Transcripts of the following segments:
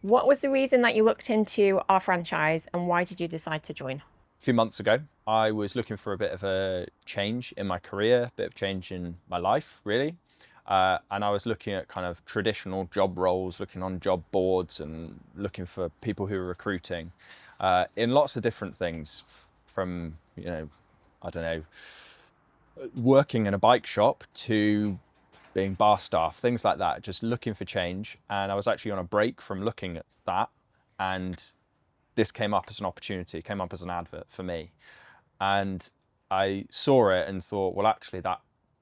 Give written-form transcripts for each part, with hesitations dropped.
What was the reason that you looked into our franchise and why did you decide to join? A few months ago, I was looking for a bit of a change in my career, a bit of change in my life, really. And I was looking at kind of traditional job roles, looking on job boards and looking for people who are recruiting in lots of different things from, I don't know, working in a bike shop to being bar staff, things like that, just looking for change. And I was actually on a break from looking at that. And this came up as an opportunity, came up as an advert for me. And I saw it and thought, well, actually, that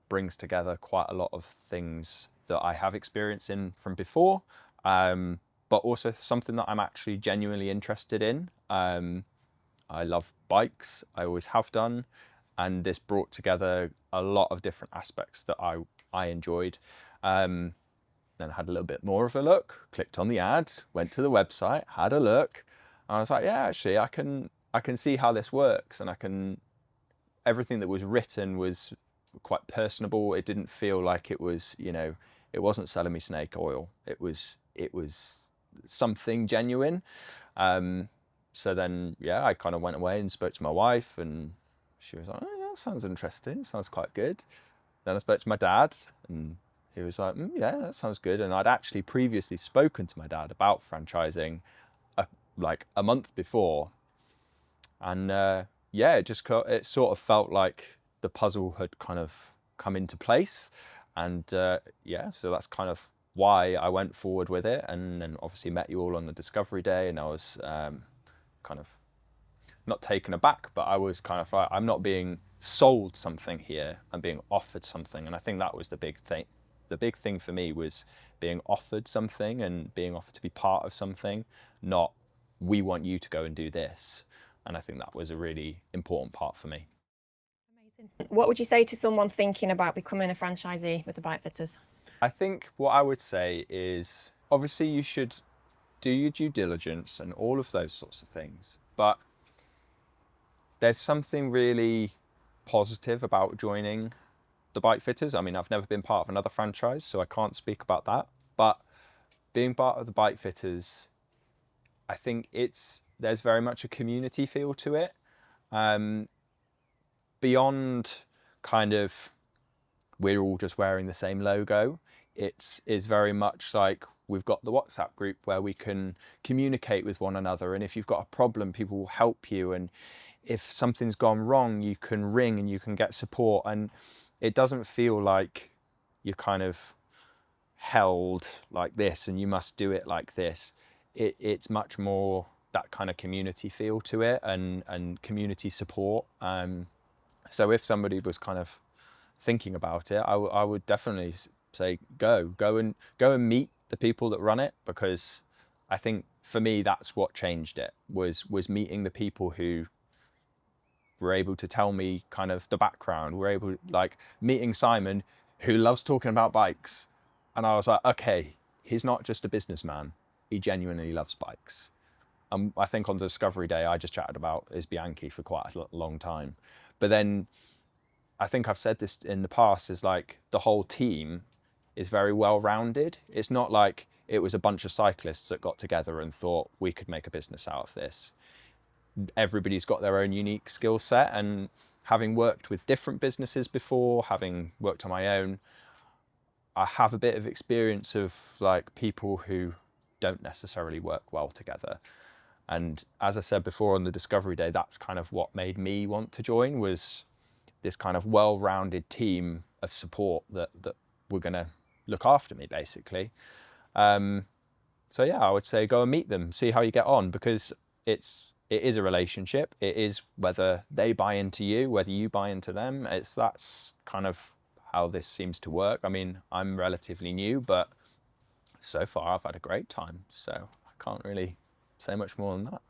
brings together quite a lot of things that I have experience in from before, but also something that I'm actually genuinely interested in. I love bikes, I always have done, and this brought together a lot of different aspects that I enjoyed. Then I had a little bit more of a look, clicked on the ad, went to the website, had a look, and I was like, yeah, actually, I can see how this works, and I can. Everything that was written was quite personable. It didn't feel like it was, it wasn't selling me snake oil. It was something genuine. Um, so then, yeah, I kind of went away and spoke to my wife, and she was like, oh, yeah, that sounds interesting. Sounds quite good. Then I spoke to my dad, and he was like, yeah, that sounds good. And I'd actually previously spoken to my dad about franchising like a month before. And yeah, it sort of felt like the puzzle had kind of come into place. And yeah, so that's kind of why I went forward with it. And then obviously met you all on the discovery day, and I was kind of not taken aback, but I was kind of like, I'm not being sold something here, I'm being offered something. And I think that was the big thing. The big thing for me was being offered something and being offered to be part of something, not we want you to go and do this. And I think that was a really important part for me. Amazing. What would you say to someone thinking about becoming a franchisee with the Bike Fitters? I think what I would say is obviously you should do your due diligence and all of those sorts of things, but there's something really positive about joining the bike fitters. I mean, I've never been part of another franchise, so I can't speak about that. But being part of the bike fitters, I think there's very much a community feel to it. Um, Beyond kind of we're all just wearing the same logo. It's is very much like we've got the WhatsApp group where we can communicate with one another, and if you've got a problem, people will help you, and if something's gone wrong, you can ring and you can get support, and it doesn't feel like you're kind of held like this and you must do it like this. It's much more that kind of community feel to it, and community support. So if somebody was kind of thinking about it, I would definitely say go and meet the people that run it, because I think for me that's what changed it was meeting the people who were able to tell me kind of the background. We're able, like meeting Simon, who loves talking about bikes, and I was like, okay, he's not just a businessman, he genuinely loves bikes. I think on Discovery Day I just chatted about his Bianchi for quite a long time, but then I think I've said this in the past, is like the whole team is very well rounded. It's not like it was a bunch of cyclists that got together and thought we could make a business out of this. Everybody's got their own unique skill set, and having worked with different businesses before, having worked on my own, I have a bit of experience of like people who don't necessarily work well together. And as I said before on the Discovery Day, that's kind of what made me want to join, was this kind of well-rounded team of support that were going to look after me, basically. So yeah, I would say go and meet them, see how you get on, because it is a relationship. It is whether they buy into you, whether you buy into them. That's kind of how this seems to work. I mean, I'm relatively new, but so far I've had a great time, so I can't really say much more than that.